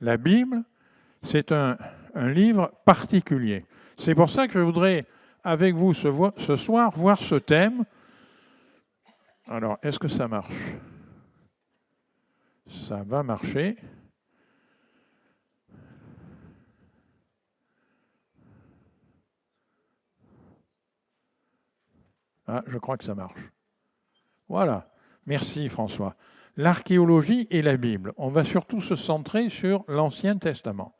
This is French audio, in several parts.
la Bible, c'est un livre particulier. C'est pour ça que je voudrais, avec vous ce soir, voir ce thème. Alors, est-ce que ça marche? Ça va marcher. Ah, je crois que ça marche. Voilà. Merci François. L'archéologie et la Bible. On va surtout se centrer sur l'Ancien Testament.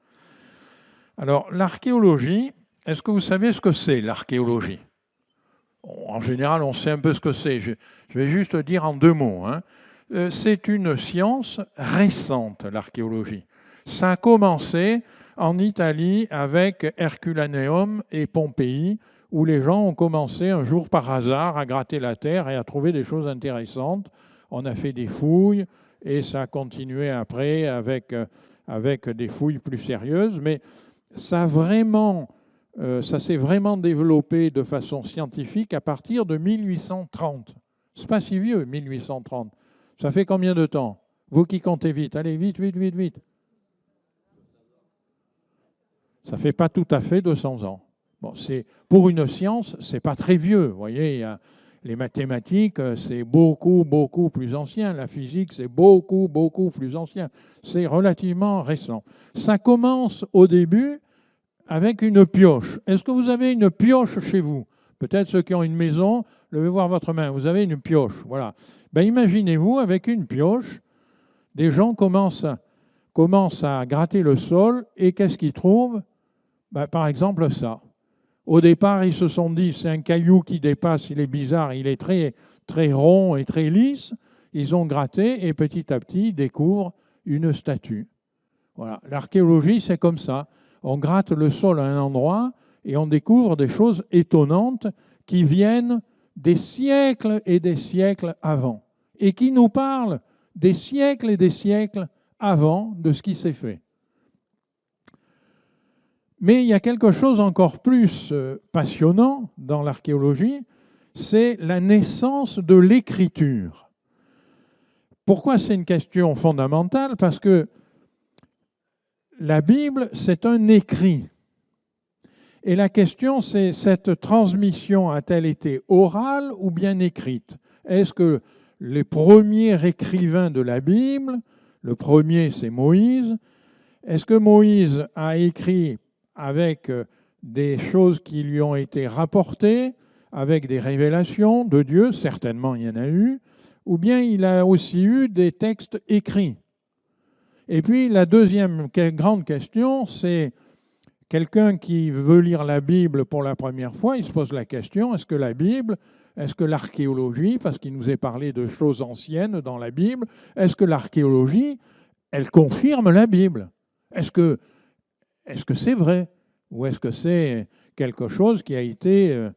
Alors, l'archéologie, est-ce que vous savez ce que c'est, l'archéologie? En général, on sait un peu ce que c'est. Je vais juste dire en 2 mots. C'est une science récente, l'archéologie. Ça a commencé en Italie avec Herculaneum et Pompéi, où les gens ont commencé un jour par hasard à gratter la terre et à trouver des choses intéressantes. On a fait des fouilles et ça a continué après avec des fouilles plus sérieuses. Mais ça s'est vraiment développé de façon scientifique à partir de 1830. C'est pas si vieux, 1830. Ça fait combien de temps? Vous qui comptez vite, allez, vite, vite, vite, vite. Ça fait pas tout à fait 200 ans. Bon, pour une science, c'est pas très vieux. Vous voyez, les mathématiques, c'est beaucoup, beaucoup plus ancien. La physique, c'est beaucoup, beaucoup plus ancien. C'est relativement récent. Ça commence au début avec une pioche. Est-ce que vous avez une pioche chez vous? Peut-être ceux qui ont une maison, levez voir votre main. Vous avez une pioche, voilà. Ben, imaginez-vous, avec une pioche, des gens commencent à gratter le sol et qu'est-ce qu'ils trouvent? Ben, par exemple ça. Au départ, ils se sont dit, c'est un caillou qui dépasse, il est bizarre, il est très, très rond et très lisse. Ils ont gratté et petit à petit, ils découvrent une statue. Voilà. L'archéologie, c'est comme ça. On gratte le sol à un endroit et on découvre des choses étonnantes qui viennent des siècles et des siècles avant et qui nous parlent des siècles et des siècles avant de ce qui s'est fait. Mais il y a quelque chose encore plus passionnant dans l'archéologie, c'est la naissance de l'écriture. Pourquoi c'est une question fondamentale? Parce que la Bible, c'est un écrit. Et la question, c'est cette transmission a-t-elle été orale ou bien écrite? Est-ce que les premiers écrivains de la Bible, le premier c'est Moïse, est-ce que Moïse a écrit avec des choses qui lui ont été rapportées, avec des révélations de Dieu? Certainement il y en a eu. Ou bien il a aussi eu des textes écrits. Et puis la deuxième grande question, c'est quelqu'un qui veut lire la Bible pour la première fois, il se pose la question, est-ce que la Bible, est-ce que l'archéologie, parce qu'il nous est parlé de choses anciennes dans la Bible, est-ce que l'archéologie, elle confirme la Bible? Est-ce que c'est vrai? Ou est-ce que c'est quelque chose qui a été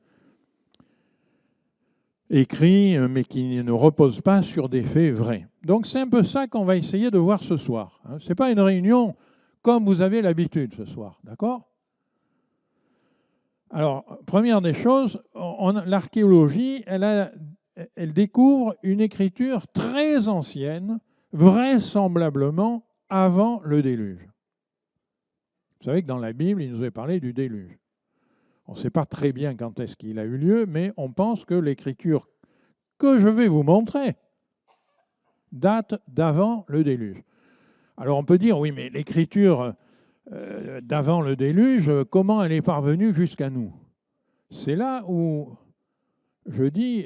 écrit, mais qui ne repose pas sur des faits vrais? Donc c'est un peu ça qu'on va essayer de voir ce soir. Ce n'est pas une réunion comme vous avez l'habitude ce soir, d'accord? Alors, première des choses, l'archéologie, elle découvre une écriture très ancienne, vraisemblablement avant le déluge. Vous savez que dans la Bible, il nous est parlé du déluge. On ne sait pas très bien quand est-ce qu'il a eu lieu, mais on pense que l'écriture que je vais vous montrer date d'avant le déluge. Alors on peut dire, oui, mais l'écriture d'avant le déluge, comment elle est parvenue jusqu'à nous? C'est là où je dis,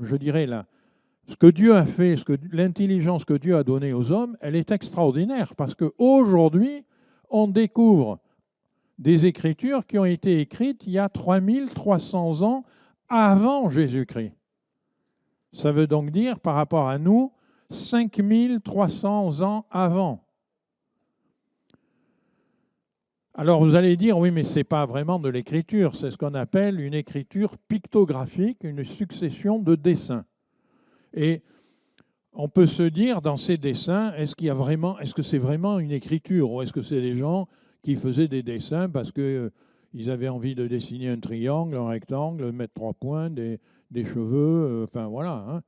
je dirais là, ce que Dieu a fait, l'intelligence que Dieu a donnée aux hommes, elle est extraordinaire parce qu'aujourd'hui, on découvre des écritures qui ont été écrites il y a 3300 ans avant Jésus-Christ. Ça veut donc dire, par rapport à nous, 5300 ans avant. Alors vous allez dire, oui, mais ce n'est pas vraiment de l'écriture, c'est ce qu'on appelle une écriture pictographique, une succession de dessins. Et on peut se dire, dans ces dessins, est-ce que c'est vraiment une écriture ou est-ce que c'est des gens qui faisaient des dessins parce qu'ils avaient envie de dessiner un triangle, un rectangle, mettre 3 points, des cheveux, enfin voilà.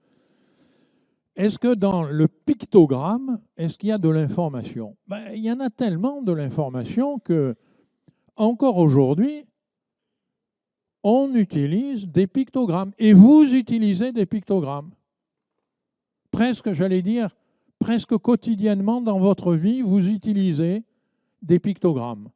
Est-ce que dans le pictogramme, est-ce qu'il y a de l'information? Ben, il y en a tellement de l'information que, encore aujourd'hui, on utilise des pictogrammes. Et vous utilisez des pictogrammes. Presque, j'allais dire, presque quotidiennement dans votre vie, vous utilisez des pictogrammes.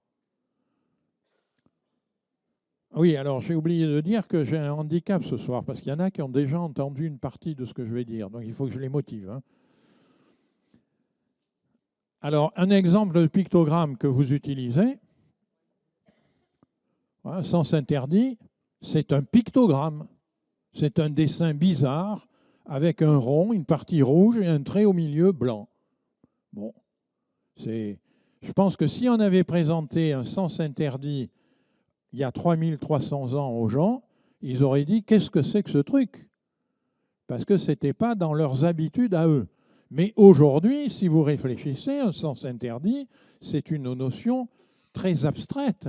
Oui, alors j'ai oublié de dire que j'ai un handicap ce soir, parce qu'il y en a qui ont déjà entendu une partie de ce que je vais dire, donc il faut que je les motive. Hein. Alors, un exemple de pictogramme que vous utilisez, hein, sens interdit, c'est un pictogramme. C'est un dessin bizarre avec un rond, une partie rouge et un trait au milieu blanc. Bon, je pense que si on avait présenté un sens interdit il y a 3300 ans aux gens, ils auraient dit qu'est-ce que c'est que ce truc? Parce que ce n'était pas dans leurs habitudes à eux. Mais aujourd'hui, si vous réfléchissez, un sens interdit, c'est une notion très abstraite.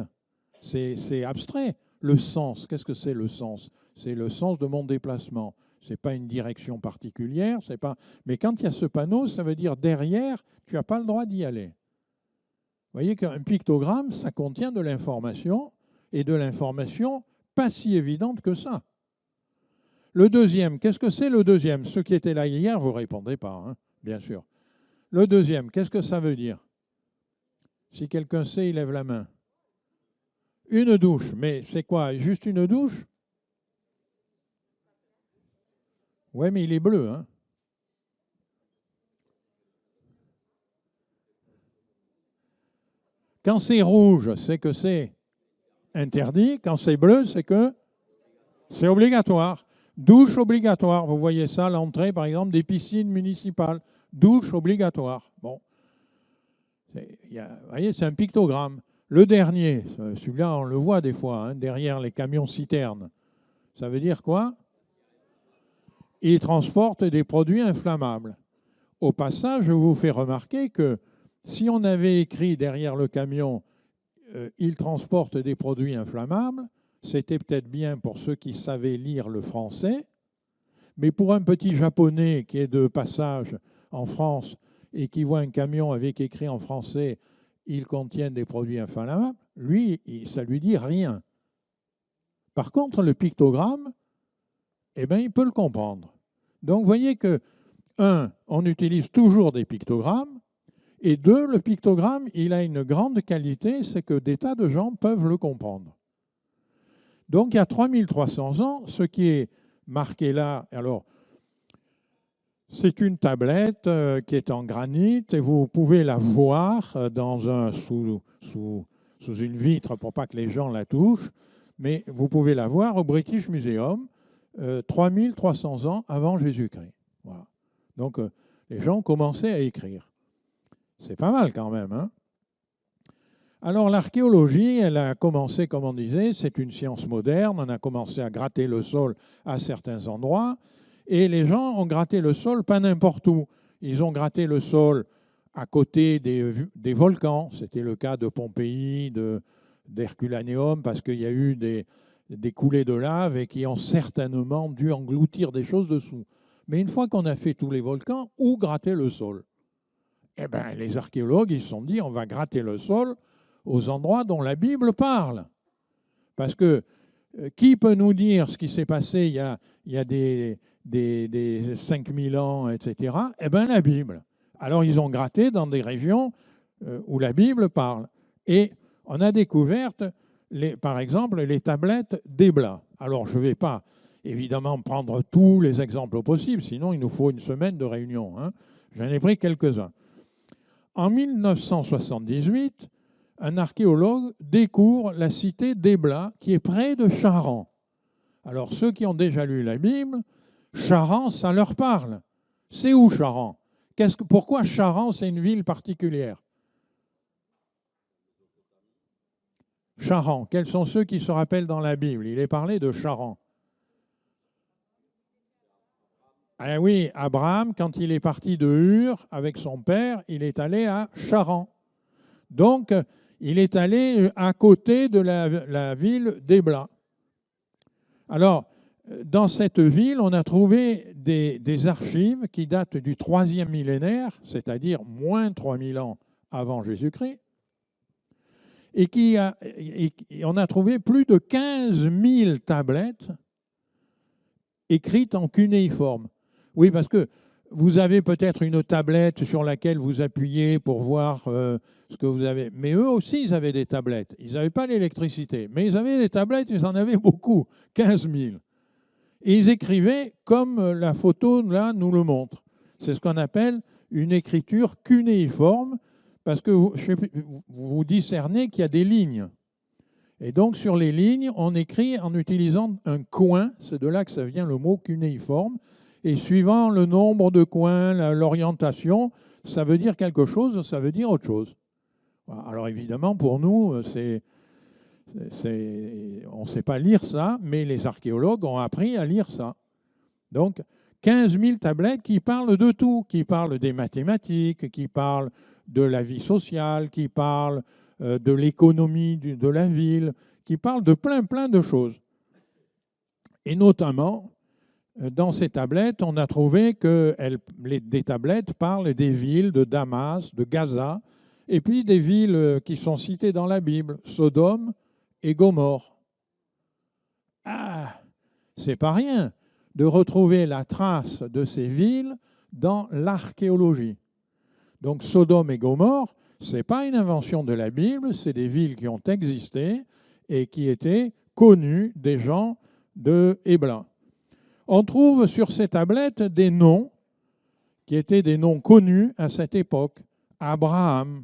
C'est abstrait. Le sens, qu'est-ce que c'est le sens? C'est le sens de mon déplacement. Ce n'est pas une direction particulière. Pas... Mais quand il y a ce panneau, ça veut dire derrière, tu n'as pas le droit d'y aller. Vous voyez qu'un pictogramme, ça contient de l'information, et de l'information pas si évidente que ça. Le deuxième, qu'est-ce que c'est le deuxième? Ceux qui étaient là hier, vous ne répondrez pas, hein, bien sûr. Le deuxième, qu'est-ce que ça veut dire? Si quelqu'un sait, il lève la main. Une douche, mais c'est quoi? Juste une douche? Ouais, mais il est bleu, hein. Quand c'est rouge, c'est que c'est interdit. Quand c'est bleu, c'est que c'est obligatoire. Douche obligatoire. Vous voyez ça à l'entrée, par exemple, des piscines municipales. Douche obligatoire. Bon. Vous voyez, c'est un pictogramme. Le dernier, celui-là, on le voit des fois, hein, derrière les camions citernes. Ça veut dire quoi? Ils transportent des produits inflammables. Au passage, je vous fais remarquer que si on avait écrit derrière le camion ils transportent des produits inflammables, c'était peut-être bien pour ceux qui savaient lire le français, mais pour un petit japonais qui est de passage en France et qui voit un camion avec écrit en français ils contiennent des produits inflammables, lui, ça lui dit rien. Par contre, le pictogramme, eh bien, il peut le comprendre. Donc, vous voyez que, un, on utilise toujours des pictogrammes, et deux, le pictogramme, il a une grande qualité, c'est que des tas de gens peuvent le comprendre. Donc, il y a 3300 ans, ce qui est marqué là, alors, c'est une tablette qui est en granit et vous pouvez la voir sous une vitre pour pas que les gens la touchent, mais vous pouvez la voir au British Museum 3300 ans avant Jésus-Christ. Voilà. Donc, les gens commençaient à écrire. C'est pas mal quand même. Hein? Alors l'archéologie, elle a commencé, comme on disait, c'est une science moderne. On a commencé à gratter le sol à certains endroits. Et les gens ont gratté le sol pas n'importe où. Ils ont gratté le sol à côté des volcans. C'était le cas de Pompéi, d'Herculaneum, parce qu'il y a eu des coulées de lave et qui ont certainement dû engloutir des choses dessous. Mais une fois qu'on a fait tous les volcans, où gratter le sol? Eh bien, les archéologues, ils se sont dit, on va gratter le sol aux endroits dont la Bible parle. Parce que qui peut nous dire ce qui s'est passé il y a des 5000 ans, etc. Eh bien, la Bible. Alors, ils ont gratté dans des régions où la Bible parle. Et on a découvert, par exemple, les tablettes d'Ebla. Alors, je ne vais pas, évidemment, prendre tous les exemples possibles, sinon il nous faut une semaine de réunion. Hein. J'en ai pris quelques-uns. En 1978, un archéologue découvre la cité d'Ebla, qui est près de Charan. Alors, ceux qui ont déjà lu la Bible, Charan, ça leur parle. C'est où Charan? Pourquoi Charan, c'est une ville particulière? Charan, quels sont ceux qui se rappellent dans la Bible? Il est parlé de Charan. Ah oui, Abraham, quand il est parti de Ur avec son père, il est allé à Charan. Donc, il est allé à côté de la ville d'Ebla. Alors, dans cette ville, on a trouvé des archives qui datent du 3e millénaire, c'est-à-dire moins 3000 ans avant Jésus-Christ, et on a trouvé plus de 15 000 tablettes écrites en cunéiforme. Oui, parce que vous avez peut-être une tablette sur laquelle vous appuyez pour voir ce que vous avez. Mais eux aussi, ils avaient des tablettes. Ils n'avaient pas l'électricité, mais ils avaient des tablettes, ils en avaient beaucoup, 15 000. Et ils écrivaient comme la photo là nous le montre. C'est ce qu'on appelle une écriture cunéiforme, parce que vous discernez qu'il y a des lignes. Et donc sur les lignes, on écrit en utilisant un coin, c'est de là que ça vient le mot cunéiforme, et suivant le nombre de coins, l'orientation, ça veut dire quelque chose, ça veut dire autre chose. Alors évidemment, pour nous, on ne sait pas lire ça, mais les archéologues ont appris à lire ça. Donc 15 000 tablettes qui parlent de tout, qui parlent des mathématiques, qui parlent de la vie sociale, qui parlent de l'économie de la ville, qui parlent de plein de choses. Et notamment, dans ces tablettes, on a trouvé que des tablettes parlent des villes de Damas, de Gaza, et puis des villes qui sont citées dans la Bible, Sodome et Gomorrhe. Ah, c'est pas rien de retrouver la trace de ces villes dans l'archéologie. Donc Sodome et Gomorrhe, ce n'est pas une invention de la Bible, c'est des villes qui ont existé et qui étaient connues des gens de Hébla. On trouve sur ces tablettes des noms qui étaient des noms connus à cette époque. Abraham,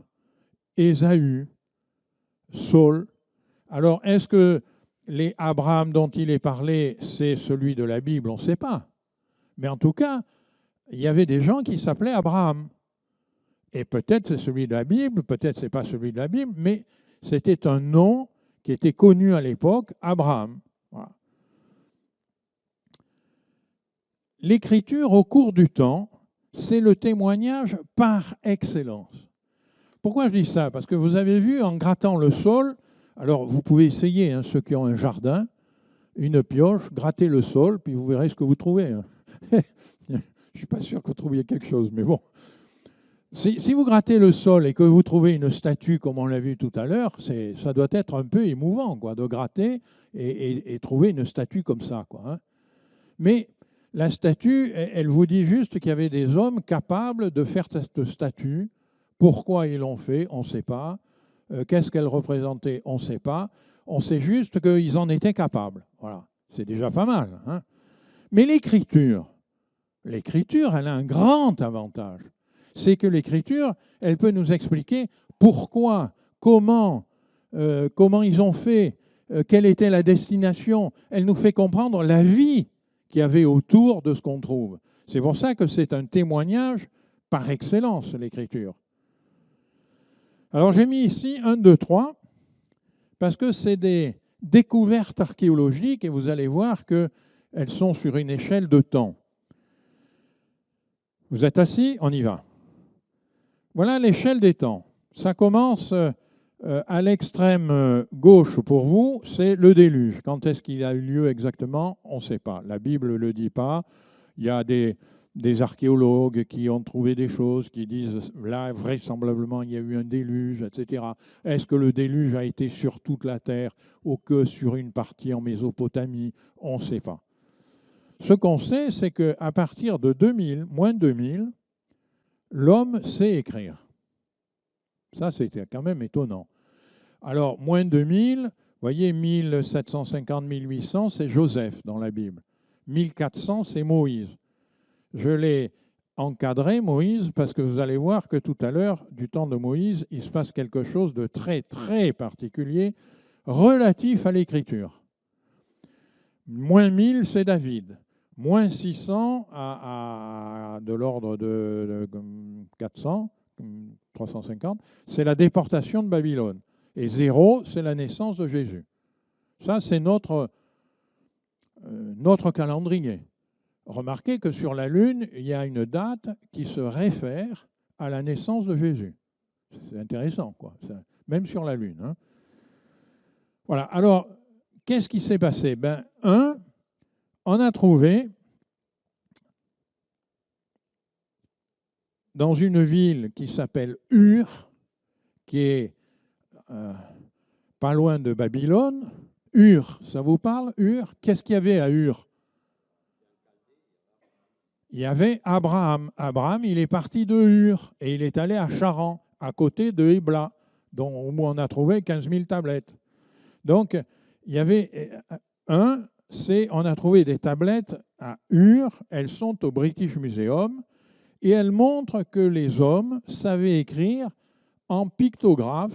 Ésaü, Saul. Alors, est-ce que les Abraham dont il est parlé, c'est celui de la Bible? On ne sait pas. Mais en tout cas, il y avait des gens qui s'appelaient Abraham. Et peut-être c'est celui de la Bible, peut-être c'est pas celui de la Bible, mais c'était un nom qui était connu à l'époque, Abraham. Voilà. L'écriture au cours du temps, c'est le témoignage par excellence. Pourquoi je dis ça? Parce que vous avez vu, en grattant le sol, alors vous pouvez essayer, hein, ceux qui ont un jardin, une pioche, gratter le sol, puis vous verrez ce que vous trouvez. Hein. Je ne suis pas sûr que vous trouviez quelque chose, mais bon. Si vous grattez le sol et que vous trouvez une statue, comme on l'a vu tout à l'heure, ça doit être un peu émouvant, quoi, de gratter et trouver une statue comme ça, quoi, hein. Mais la statue, elle vous dit juste qu'il y avait des hommes capables de faire cette statue. Pourquoi ils l'ont fait, on ne sait pas. Qu'est-ce qu'elle représentait, on ne sait pas. On sait juste qu'ils en étaient capables. Voilà, c'est déjà pas mal, hein. Mais l'écriture, elle a un grand avantage. C'est que l'écriture, elle peut nous expliquer pourquoi, comment ils ont fait, quelle était la destination. Elle nous fait comprendre la vie qu'il y avait autour de ce qu'on trouve. C'est pour ça que c'est un témoignage par excellence, l'écriture. Alors j'ai mis ici 1, 2, 3, parce que c'est des découvertes archéologiques et vous allez voir qu'elles sont sur une échelle de temps. Vous êtes assis? On y va. Voilà l'échelle des temps. Ça commence à l'extrême gauche pour vous, c'est le déluge. Quand est-ce qu'il a eu lieu exactement? On ne sait pas. La Bible ne le dit pas. Il y a des archéologues qui ont trouvé des choses, qui disent là, vraisemblablement, il y a eu un déluge, etc. Est-ce que le déluge a été sur toute la terre ou que sur une partie en Mésopotamie? On ne sait pas. Ce qu'on sait, c'est qu'à partir de 2000, moins de 2000, l'homme sait écrire. Ça, c'était quand même étonnant. Alors, moins de 2000, vous voyez, 1750, 1800, c'est Joseph dans la Bible. 1400, c'est Moïse. Je l'ai encadré, Moïse, parce que vous allez voir que tout à l'heure, du temps de Moïse, il se passe quelque chose de très, très particulier relatif à l'écriture. Moins 1000, c'est David. Moins 600 de l'ordre de 400, 350, c'est la déportation de Babylone. Et 0, c'est la naissance de Jésus. Ça, c'est notre calendrier. Remarquez que sur la Lune, il y a une date qui se réfère à la naissance de Jésus. C'est intéressant, quoi. Même sur la Lune, hein. Voilà. Alors, qu'est-ce qui s'est passé? On a trouvé dans une ville qui s'appelle Ur, qui est pas loin de Babylone. Ur, ça vous parle, Ur? Qu'est-ce qu'il y avait à Ur? Il y avait Abraham. Abraham, il est parti de Ur et il est allé à Charan, à côté de Hébla, où on a trouvé 15 000 tablettes. Donc, il y avait on a trouvé des tablettes à Ur, elles sont au British Museum, et elles montrent que les hommes savaient écrire en pictogramme,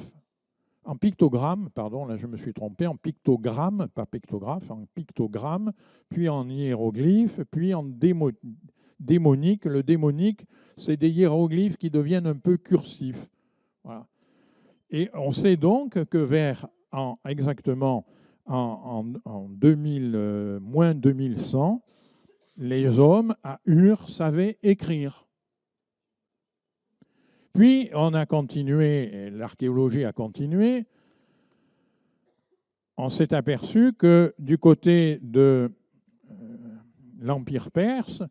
pardon, là je me suis trompé, en pictogramme, pas pictographe, en pictogramme, puis en hiéroglyphe, puis en démonique. Le démonique, c'est des hiéroglyphes qui deviennent un peu cursifs. Voilà. Et on sait donc que exactement en 2000, moins 2100, les hommes à Ur savaient écrire. Puis on a continué, l'archéologie a continué. On s'est aperçu que du côté de l'Empire perse,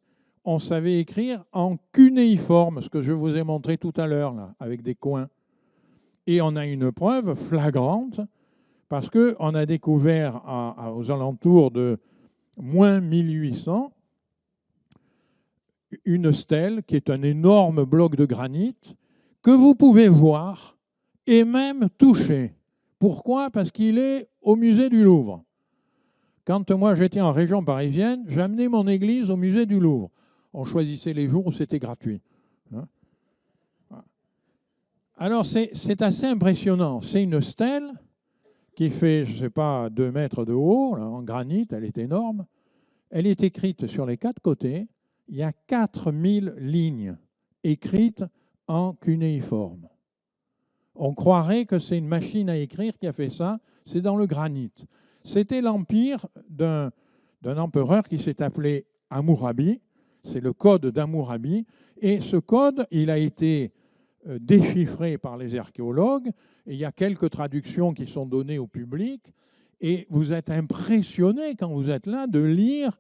on savait écrire en cunéiforme, ce que je vous ai montré tout à l'heure, là, avec des coins. Et on a une preuve flagrante, parce qu'on a découvert aux alentours de moins 1800 une stèle qui est un énorme bloc de granit que vous pouvez voir et même toucher. Pourquoi? Parce qu'il est au musée du Louvre. Quand moi j'étais en région parisienne, j'amenais mon église au musée du Louvre. On choisissait les jours où c'était gratuit. Alors c'est assez impressionnant. C'est une stèle qui fait, je ne sais pas, 2 mètres de haut, là, en granit, elle est énorme. Elle est écrite sur les 4 côtés. Il y a 4000 lignes écrites en cunéiforme. On croirait que c'est une machine à écrire qui a fait ça. C'est dans le granit. C'était l'empire d'un empereur qui s'est appelé Hammurabi. C'est le code d'Hammurabi. Et ce code, il a été déchiffré par les archéologues. Et il y a quelques traductions qui sont données au public. Et vous êtes impressionné quand vous êtes là de lire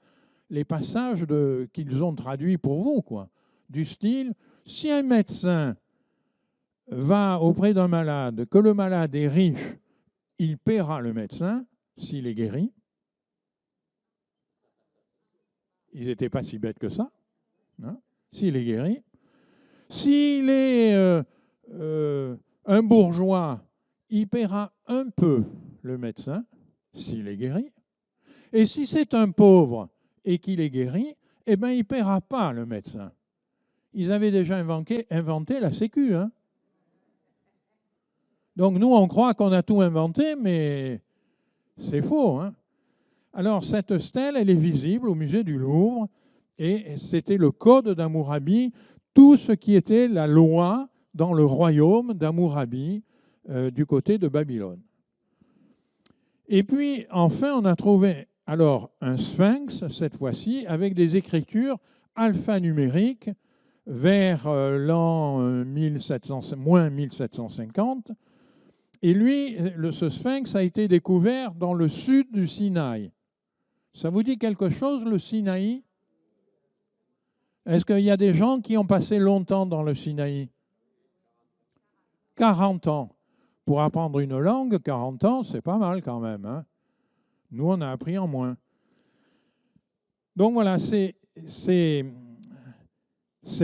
les passages qu'ils ont traduits pour vous, quoi. Du style, si un médecin va auprès d'un malade, que le malade est riche, il paiera le médecin s'il est guéri. Ils n'étaient pas si bêtes que ça, hein, s'il est guéri. S'il est un bourgeois, il paiera un peu le médecin s'il est guéri. Et si c'est un pauvre et qu'il est guéri, eh bien, il ne paiera pas le médecin. Ils avaient déjà inventé la Sécu, hein. Donc nous, on croit qu'on a tout inventé, mais c'est faux, hein. Alors cette stèle, elle est visible au musée du Louvre, et c'était le code d'Hammurabi, tout ce qui était la loi dans le royaume d'Hammurabi du côté de Babylone. Et puis enfin, on a trouvé alors un sphinx, cette fois-ci, avec des écritures alphanumériques vers l'an moins 1750. Et lui, ce sphinx a été découvert dans le sud du Sinaï. Ça vous dit quelque chose, le Sinaï? Est-ce qu'il y a des gens qui ont passé longtemps dans le Sinaï? 40 ans. Pour apprendre une langue, 40 ans, c'est pas mal quand même, hein. Nous, on a appris en moins. Donc voilà, ces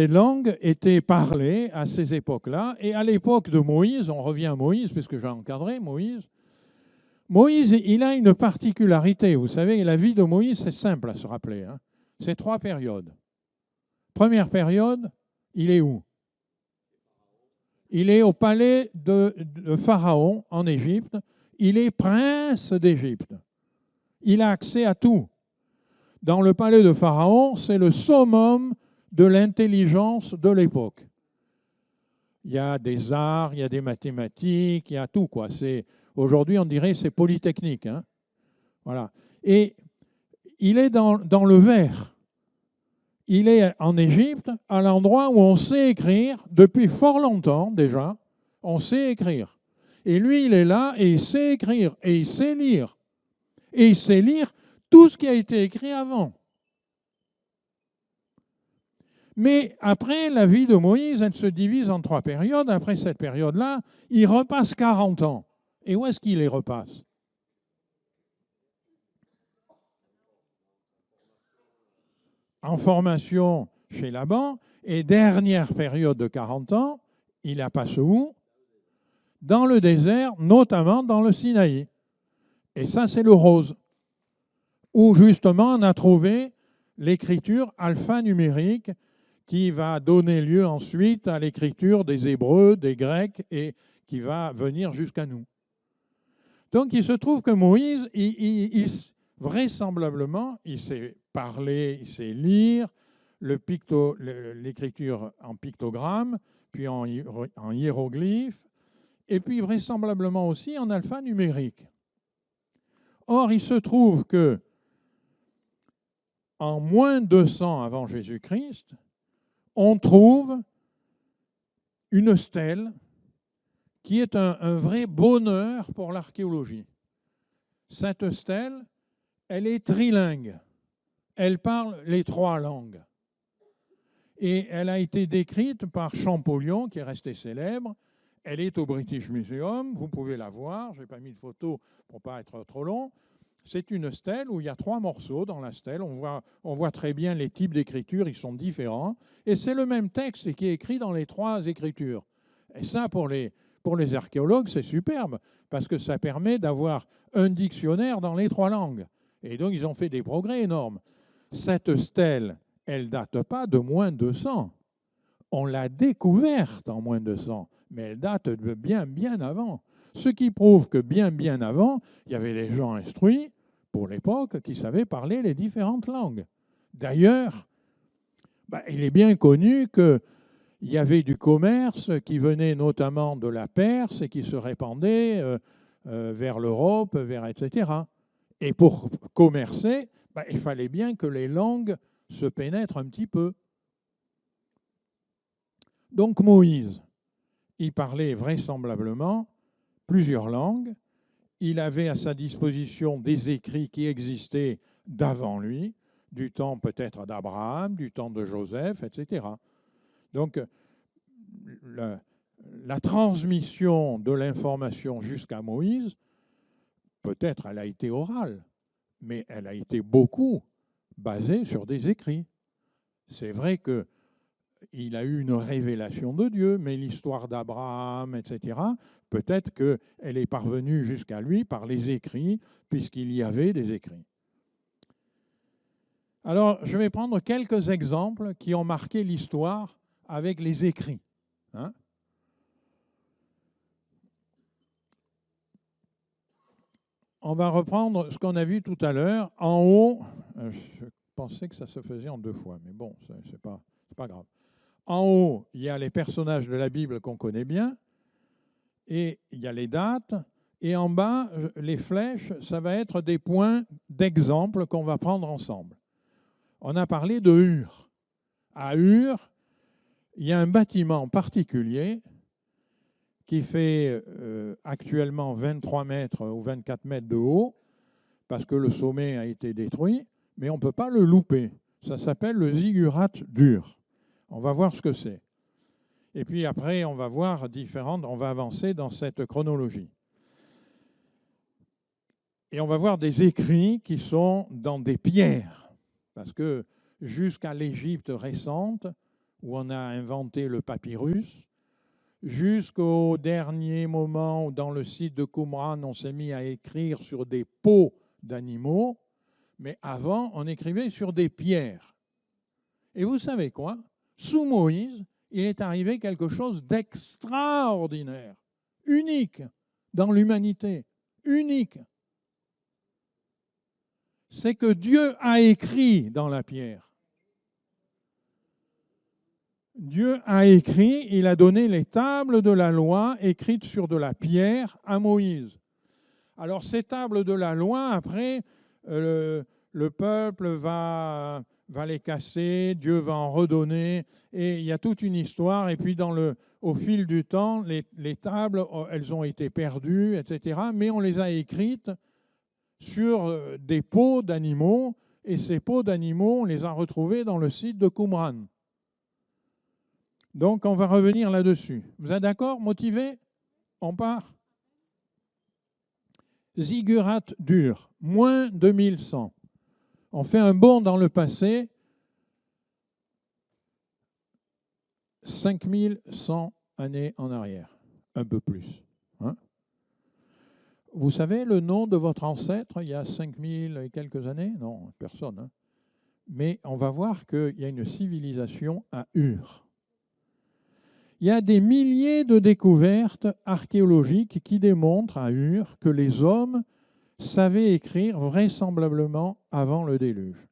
langues étaient parlées à ces époques-là. Et à l'époque de Moïse, on revient à Moïse, puisque j'ai encadré Moïse. Moïse, il a une particularité. Vous savez, la vie de Moïse, c'est simple à se rappeler, hein. C'est 3 périodes. Première période, il est où? Il est au palais de Pharaon en Égypte. Il est prince d'Égypte. Il a accès à tout. Dans le palais de Pharaon, c'est le summum de l'intelligence de l'époque. Il y a des arts, il y a des mathématiques, il y a tout, quoi. Aujourd'hui, on dirait c'est polytechnique, hein. Voilà. Et il est dans le vert. Il est en Égypte, à l'endroit où on sait écrire, depuis fort longtemps déjà, on sait écrire. Et lui, il est là et il sait écrire, et il sait lire. Et il sait lire tout ce qui a été écrit avant. Mais après, la vie de Moïse, elle se divise en 3 périodes. Après cette période-là, il repasse 40 ans. Et où est-ce qu'il les repasse? En formation chez Laban. Et dernière période de 40 ans, il la passe où? Dans le désert, notamment dans le Sinaï. Et ça, c'est le rose, où justement on a trouvé l'écriture alphanumérique qui va donner lieu ensuite à l'écriture des Hébreux, des Grecs, et qui va venir jusqu'à nous. Donc il se trouve que Moïse, vraisemblablement, il sait parler, il sait lire l'écriture en pictogramme, puis en hiéroglyphe, et puis vraisemblablement aussi en alphanumérique. Or, il se trouve que en moins 200 avant Jésus-Christ, on trouve une stèle qui est un vrai bonheur pour l'archéologie. Cette stèle, elle est trilingue. Elle parle les 3 langues. Et elle a été décrite par Champollion, qui est resté célèbre. Elle est au British Museum, vous pouvez la voir. Je n'ai pas mis de photo pour ne pas être trop long. C'est une stèle où il y a 3 morceaux dans la stèle. On voit très bien les types d'écriture, ils sont différents. Et c'est le même texte qui est écrit dans les 3 écritures. Et ça, pour les archéologues, c'est superbe, parce que ça permet d'avoir un dictionnaire dans les 3 langues. Et donc, ils ont fait des progrès énormes. Cette stèle, elle ne date pas de moins 200. On l'a découverte en moins 200, mais elle date de bien, bien avant. Ce qui prouve que bien, bien avant, il y avait des gens instruits, pour l'époque, qui savaient parler les différentes langues. D'ailleurs, il est bien connu qu'il y avait du commerce qui venait notamment de la Perse et qui se répandait vers l'Europe, etc. Et pour commercer, il fallait bien que les langues se pénètrent un petit peu. Donc Moïse, il parlait vraisemblablement plusieurs langues. Il avait à sa disposition des écrits qui existaient d'avant lui, du temps peut-être d'Abraham, du temps de Joseph, etc. Donc la transmission de l'information jusqu'à Moïse, peut-être elle a été orale, mais elle a été beaucoup basée sur des écrits. C'est vrai que il a eu une révélation de Dieu, mais l'histoire d'Abraham, etc., peut-être qu'elle est parvenue jusqu'à lui par les écrits, puisqu'il y avait des écrits. Alors, je vais prendre quelques exemples qui ont marqué l'histoire avec les écrits. Hein? On va reprendre ce qu'on a vu tout à l'heure. En haut, je pensais que ça se faisait en 2 fois, mais bon, c'est pas grave. En haut, il y a les personnages de la Bible qu'on connaît bien, et il y a les dates, et en bas, les flèches, ça va être des points d'exemple qu'on va prendre ensemble. On a parlé de Ur. À Ur, il y a un bâtiment particulier qui fait actuellement 23 mètres ou 24 mètres de haut, parce que le sommet a été détruit, mais on ne peut pas le louper. Ça s'appelle le ziggurat d'Ur. On va voir ce que c'est. Et puis après, on va voir on va avancer dans cette chronologie. Et on va voir des écrits qui sont dans des pierres, parce que jusqu'à l'Égypte récente, où on a inventé le papyrus, jusqu'au dernier moment où dans le site de Qumran, on s'est mis à écrire sur des peaux d'animaux, mais avant, on écrivait sur des pierres. Et vous savez quoi? Sous Moïse, il est arrivé quelque chose d'extraordinaire, unique dans l'humanité, unique. C'est que Dieu a écrit dans la pierre. Dieu a écrit, il a donné les tables de la loi écrites sur de la pierre à Moïse. Alors ces tables de la loi, après, le peuple va les casser, Dieu va en redonner, et il y a toute une histoire. Et puis au fil du temps, les tables, elles ont été perdues, etc. Mais on les a écrites sur des peaux d'animaux, et ces peaux d'animaux, on les a retrouvées dans le site de Qumran. Donc, on va revenir là-dessus. Vous êtes d'accord, motivé? On part. Ziggurat dur, moins 2100. On fait un bond dans le passé, 5100 années en arrière, un peu plus. Hein? Vous savez le nom de votre ancêtre il y a 5000 et quelques années? Non, personne. Hein? Mais on va voir qu'il y a une civilisation à Ur. Il y a des milliers de découvertes archéologiques qui démontrent à Ur que les hommes savaient écrire vraisemblablement avant le déluge.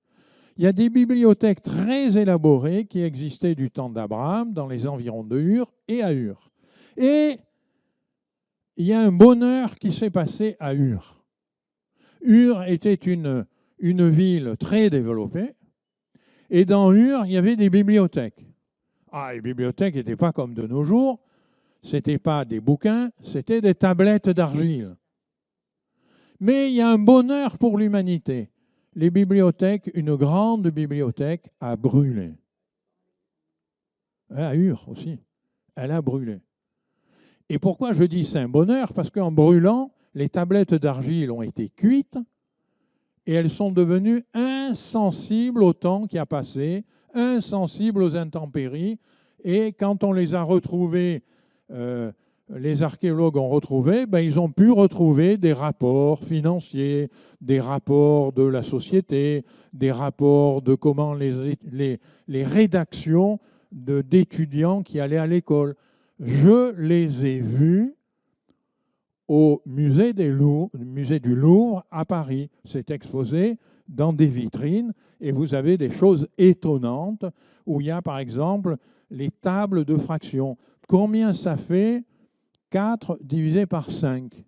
Il y a des bibliothèques très élaborées qui existaient du temps d'Abraham dans les environs de Ur et à Ur. Et il y a un bonheur qui s'est passé à Ur. Ur était une ville très développée et dans Ur, il y avait des bibliothèques. Ah, les bibliothèques n'étaient pas comme de nos jours, ce n'étaient pas des bouquins, c'était des tablettes d'argile. Mais il y a un bonheur pour l'humanité. Les bibliothèques, une grande bibliothèque a brûlé. À Ur aussi, elle a brûlé. Et pourquoi je dis c'est un bonheur? Parce qu'en brûlant, les tablettes d'argile ont été cuites et elles sont devenues insensibles au temps qui a passé, insensibles aux intempéries. Et quand on les a retrouvées, les archéologues ont retrouvé, ils ont pu retrouver des rapports financiers, des rapports de la société, des rapports de comment les rédactions d'étudiants qui allaient à l'école. Je les ai vus au musée du Louvre à Paris. C'est exposé dans des vitrines et vous avez des choses étonnantes où il y a par exemple les tables de fractions. Combien ça fait 4 divisé par 5?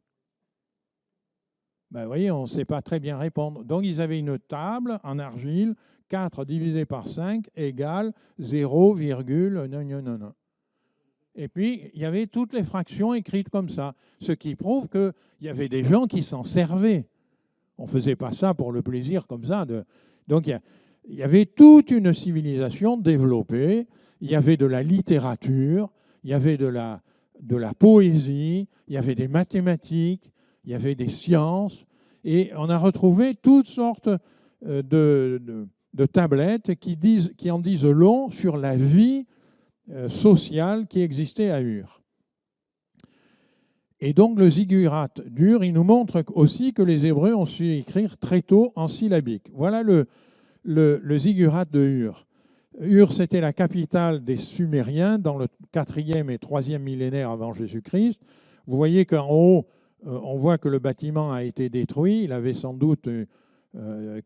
Vous voyez, on ne sait pas très bien répondre. Donc ils avaient une table en argile, 4 divisé par 5 égale 0, non. Et puis, il y avait toutes les fractions écrites comme ça, ce qui prouve qu'il y avait des gens qui s'en servaient. On ne faisait pas ça pour le plaisir comme ça. Donc, il y avait toute une civilisation développée, il y avait de la littérature, il y avait de la poésie, il y avait des mathématiques, il y avait des sciences, et on a retrouvé toutes sortes de tablettes qui en disent long sur la vie sociale qui existait à Ur. Et donc le ziggurat d'Ur, il nous montre aussi que les Hébreux ont su écrire très tôt en syllabique. Voilà le ziggurat de Ur. Ur, c'était la capitale des Sumériens dans le 4e et 3e millénaire avant Jésus-Christ. Vous voyez qu'en haut, on voit que le bâtiment a été détruit. Il avait sans doute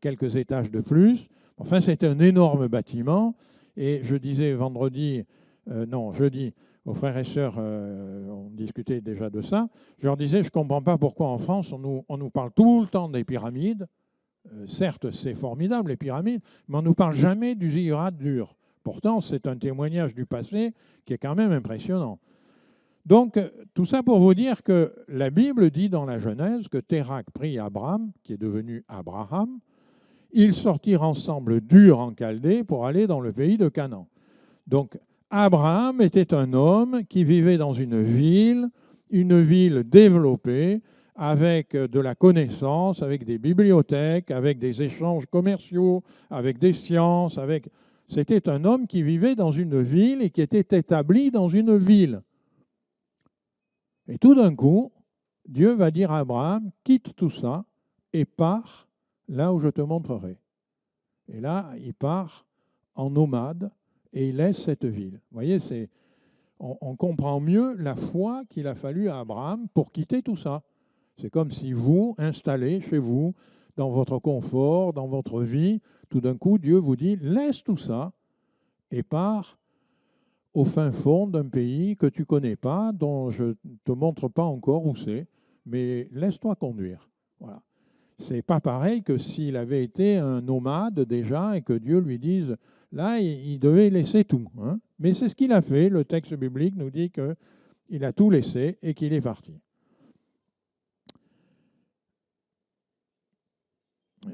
quelques étages de plus. Enfin, c'était un énorme bâtiment. Et je disais jeudi, aux frères et sœurs, on discutait déjà de ça. Je leur disais, je ne comprends pas pourquoi en France, on nous parle tout le temps des pyramides. Certes, c'est formidable, les pyramides, mais on ne nous parle jamais du ziggurat d'Ur. Pourtant, c'est un témoignage du passé qui est quand même impressionnant. Donc, tout ça pour vous dire que la Bible dit dans la Genèse que Térak prit Abraham, qui est devenu Abraham, ils sortirent ensemble d'Ur en Chaldée pour aller dans le pays de Canaan. Donc, Abraham était un homme qui vivait dans une ville développée, avec de la connaissance, avec des bibliothèques, avec des échanges commerciaux, avec des sciences. C'était un homme qui vivait dans une ville et qui était établi dans une ville. Et tout d'un coup, Dieu va dire à Abraham, quitte tout ça et pars là où je te montrerai. Et là, il part en nomade et il laisse cette ville. Vous voyez, on comprend mieux la foi qu'il a fallu à Abraham pour quitter tout ça. C'est comme si vous, installez chez vous, dans votre confort, dans votre vie, tout d'un coup, Dieu vous dit, laisse tout ça et pars au fin fond d'un pays que tu ne connais pas, dont je ne te montre pas encore où c'est, mais laisse-toi conduire. Voilà. Ce n'est pas pareil que s'il avait été un nomade déjà et que Dieu lui dise, là, il devait laisser tout. Hein. Mais c'est ce qu'il a fait. Le texte biblique nous dit qu'il a tout laissé et qu'il est parti.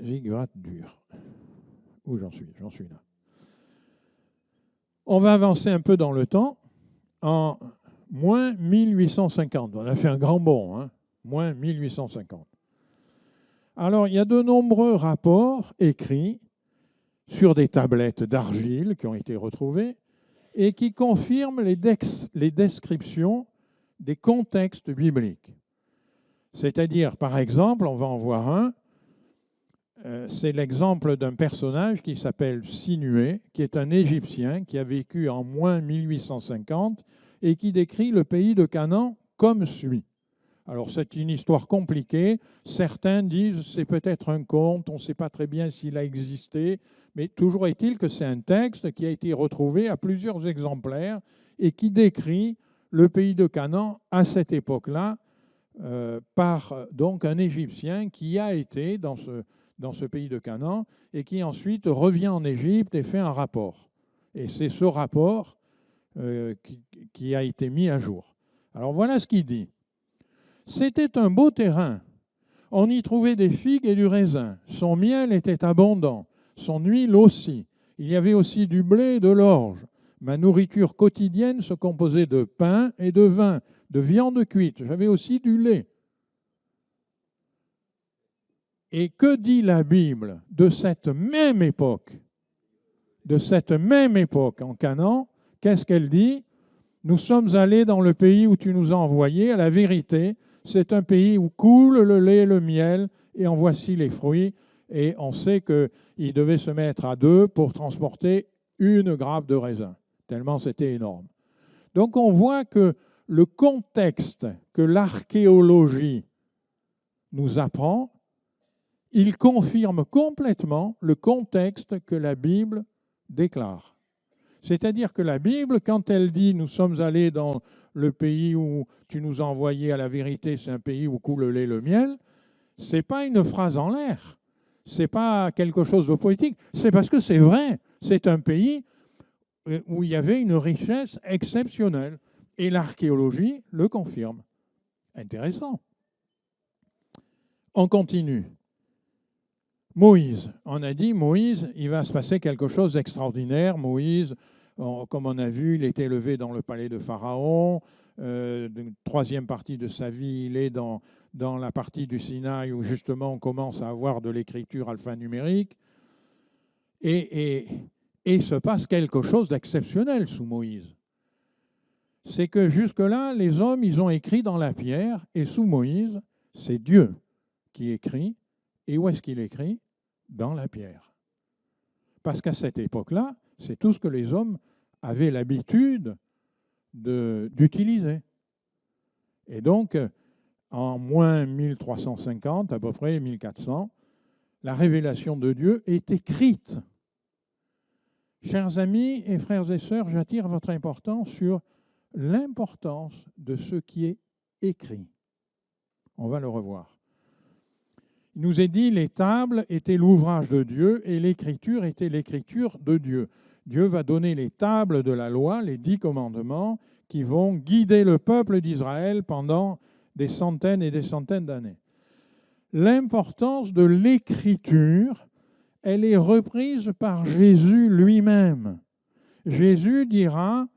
Ziggurat d'Ur. Où j'en suis? J'en suis là. On va avancer un peu dans le temps. en moins 1850. On a fait un grand bond, hein, moins 1850. Alors, il y a de nombreux rapports écrits sur des tablettes d'argile qui ont été retrouvées et qui confirment les descriptions des contextes bibliques. C'est-à-dire, par exemple, on va en voir un, c'est l'exemple d'un personnage qui s'appelle Sinué, qui est un Égyptien qui a vécu en moins 1850 et qui décrit le pays de Canaan comme suit. Alors c'est une histoire compliquée, certains disent c'est peut-être un conte, on ne sait pas très bien s'il a existé, mais toujours est-il que c'est un texte qui a été retrouvé à plusieurs exemplaires et qui décrit le pays de Canaan à cette époque-là par donc un Égyptien qui a été dans ce pays de Canaan et qui ensuite revient en Égypte et fait un rapport. Et c'est ce rapport qui a été mis à jour. Alors voilà ce qu'il dit. C'était un beau terrain. On y trouvait des figues et du raisin. Son miel était abondant, son huile aussi. Il y avait aussi du blé et de l'orge. Ma nourriture quotidienne se composait de pain et de vin, de viande cuite. J'avais aussi du lait. Et que dit la Bible de cette même époque? De cette même époque en Canaan, qu'est-ce qu'elle dit? Nous sommes allés dans le pays où tu nous as envoyés, à la vérité. C'est un pays où coule le lait et le miel, et en voici les fruits. Et on sait qu'ils devaient se mettre à deux pour transporter une grappe de raisin, tellement c'était énorme. Donc on voit que le contexte que l'archéologie nous apprend, il confirme complètement le contexte que la Bible déclare. C'est-à-dire que la Bible, quand elle dit « nous sommes allés dans le pays où tu nous as envoyés à la vérité, c'est un pays où coule le lait et le miel », ce n'est pas une phrase en l'air, ce n'est pas quelque chose de poétique, c'est parce que c'est vrai. C'est un pays où il y avait une richesse exceptionnelle. Et l'archéologie le confirme. Intéressant. On continue. Moïse, on a dit, Moïse, il va se passer quelque chose d'extraordinaire. Moïse, comme on a vu, il est élevé dans le palais de Pharaon. Une troisième partie de sa vie, il est dans la partie du Sinaï où justement on commence à avoir de l'écriture alphanumérique. Et il se passe quelque chose d'exceptionnel sous Moïse. C'est que jusque-là, les hommes, ils ont écrit dans la pierre, et sous Moïse, c'est Dieu qui écrit. Et où est-ce qu'il écrit? Dans la pierre. Parce qu'à cette époque-là, c'est tout ce que les hommes avaient l'habitude d'utiliser. Et donc, en moins 1350, à peu près 1400, la révélation de Dieu est écrite. Chers amis et frères et sœurs, j'attire votre importance sur l'importance de ce qui est écrit. On va le revoir. Il nous est dit, les tables étaient l'ouvrage de Dieu et l'écriture était l'écriture de Dieu. Dieu va donner les tables de la loi, les 10 commandements, qui vont guider le peuple d'Israël pendant des centaines et des centaines d'années. L'importance de l'écriture, elle est reprise par Jésus lui-même. Jésus dira,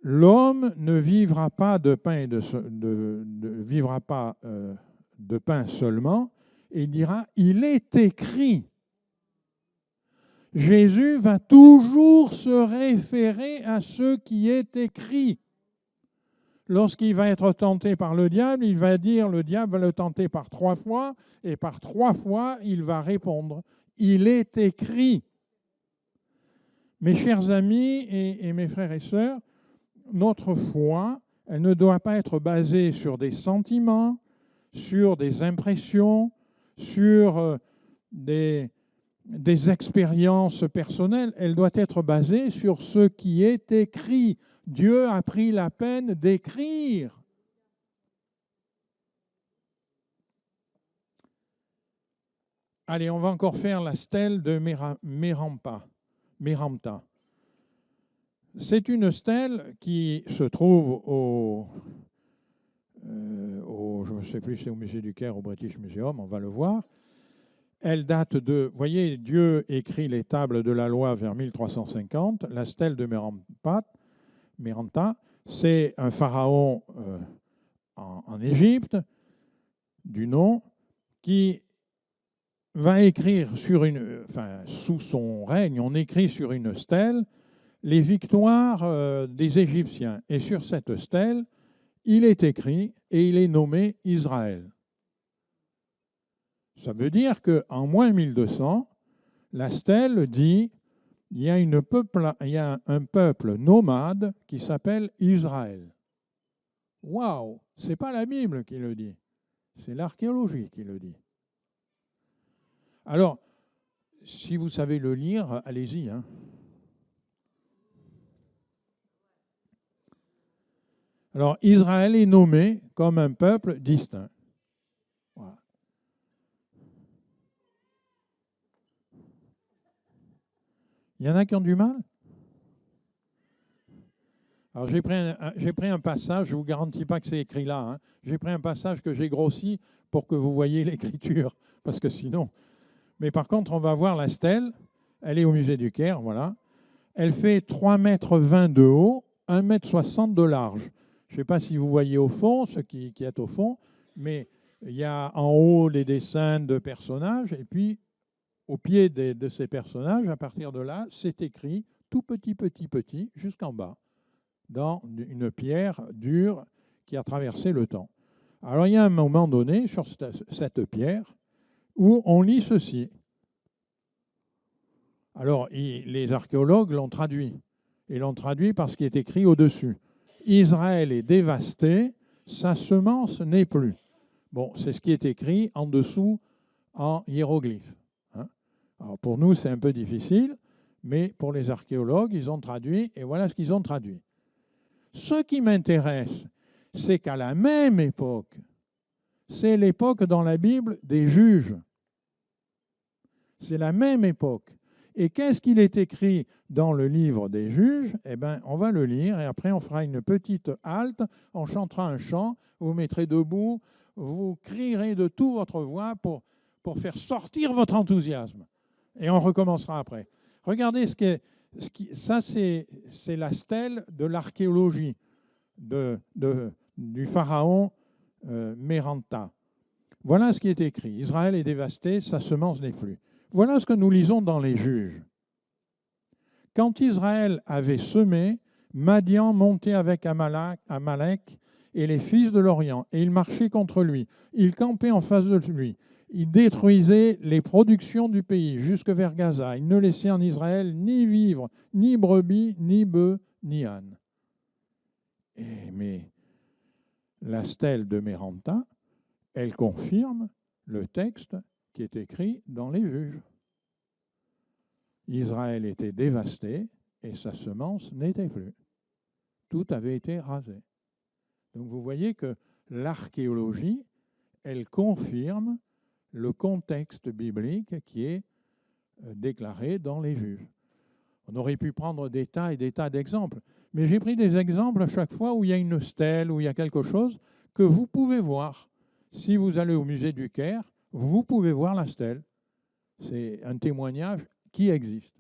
l'homme ne vivra pas de pain, de pain seulement, et il dira, il est écrit. Jésus va toujours se référer à ce qui est écrit. Lorsqu'il va être tenté par le diable, il va dire, le diable va le tenter par 3 fois, et par 3 fois, il va répondre, il est écrit. Mes chers amis et mes frères et sœurs, notre foi, elle ne doit pas être basée sur des sentiments, sur des impressions, sur des expériences personnelles. Elle doit être basée sur ce qui est écrit. Dieu a pris la peine d'écrire. Allez, on va encore faire la stèle de Méramta. C'est une stèle qui se trouve je ne sais plus si c'est au musée du Caire, au British Museum, on va le voir. Elle date de, vous voyez, Dieu écrit les tables de la loi vers 1350, la stèle de Mérampat, Mérenptah, c'est un pharaon en Égypte, du nom, qui va écrire sous son règne, on écrit sur une stèle les victoires des Égyptiens. Et sur cette stèle, il est écrit et il est nommé Israël. Ça veut dire qu'en moins 1200, la stèle dit il y a un peuple nomade qui s'appelle Israël. Waouh, c'est pas la Bible qui le dit, c'est l'archéologie qui le dit. Alors, si vous savez le lire, allez-y. Hein. Alors, Israël est nommé comme un peuple distinct. Voilà. Il y en a qui ont du mal? Alors, j'ai pris un passage, je ne vous garantis pas que c'est écrit là. Hein. J'ai pris un passage que j'ai grossi pour que vous voyez l'écriture, parce que sinon... Mais par contre, on va voir la stèle. Elle est au musée du Caire, voilà. Elle fait 3,20 m de haut, 1,60 m de large. Je ne sais pas si vous voyez au fond, ce qui est au fond, mais il y a en haut les dessins de personnages, et puis au pied de ces personnages, à partir de là, c'est écrit tout petit, jusqu'en bas, dans une pierre dure qui a traversé le temps. Alors il y a un moment donné, sur cette pierre, où on lit ceci. Alors, les archéologues l'ont traduit. Et l'ont traduit par ce qui est écrit au-dessus. Israël est dévasté, sa semence n'est plus. Bon, c'est ce qui est écrit en dessous en hiéroglyphes. Hein. Alors, pour nous, c'est un peu difficile, mais pour les archéologues, ils ont traduit, et voilà ce qu'ils ont traduit. Ce qui m'intéresse, c'est qu'à la même époque, c'est l'époque dans la Bible des juges. C'est la même époque. Et qu'est-ce qu'il est écrit dans le livre des juges? Eh bien, on va le lire et après on fera une petite halte, on chantera un chant, vous mettrez debout, vous crierez de toute votre voix pour faire sortir votre enthousiasme. Et on recommencera après. Regardez ça c'est la stèle de l'archéologie du pharaon Mérenptah. Voilà ce qui est écrit. Israël est dévasté, sa semence n'est plus. Voilà ce que nous lisons dans les Juges. Quand Israël avait semé, Madian montait avec Amalek et les fils de l'Orient, et il marchait contre lui. Il campait en face de lui. Il détruisait les productions du pays jusque vers Gaza. Il ne laissait en Israël ni vivre, ni brebis, ni bœufs, ni ânes. Mais la stèle de Mérenptah, elle confirme le texte qui est écrit dans les Juges. Israël était dévasté et sa semence n'était plus. Tout avait été rasé. Donc vous voyez que l'archéologie, elle confirme le contexte biblique qui est déclaré dans les Juges. On aurait pu prendre des tas et des tas d'exemples, mais j'ai pris des exemples à chaque fois où il y a une stèle, où il y a quelque chose que vous pouvez voir. Si vous allez au musée du Caire, vous pouvez voir la stèle. C'est un témoignage qui existe.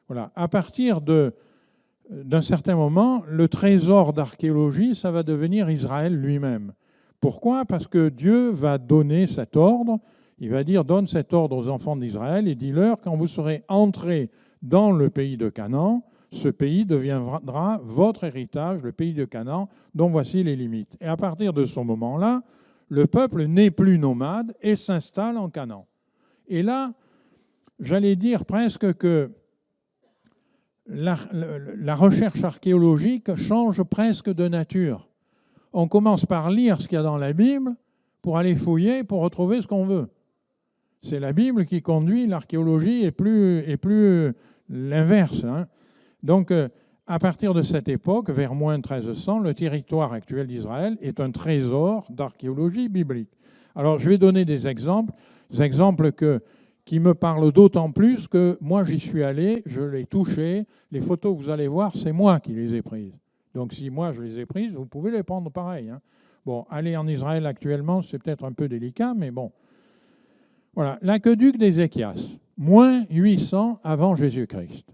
Voilà. À partir d'un certain moment, le trésor d'archéologie, ça va devenir Israël lui-même. Pourquoi? Parce que Dieu va donner cet ordre. Il va dire, donne cet ordre aux enfants d'Israël et dis-leur, quand vous serez entrés dans le pays de Canaan, ce pays deviendra votre héritage, le pays de Canaan, dont voici les limites. Et à partir de ce moment-là, le peuple n'est plus nomade et s'installe en Canaan. Et là, j'allais dire presque que la recherche archéologique change presque de nature. On commence par lire ce qu'il y a dans la Bible pour aller fouiller, pour retrouver ce qu'on veut. C'est la Bible qui conduit l'archéologie et plus l'inverse. Hein. Donc, à partir de cette époque, vers moins 1300, le territoire actuel d'Israël est un trésor d'archéologie biblique. Alors, je vais donner des exemples qui me parlent d'autant plus que moi, j'y suis allé, je l'ai touché. Les photos que vous allez voir, c'est moi qui les ai prises. Donc, si moi, je les ai prises, vous pouvez les prendre pareil. Hein. Bon, aller en Israël actuellement, c'est peut-être un peu délicat, mais bon. Voilà, l'aqueduc d'Ézéchias, moins 800 avant Jésus-Christ.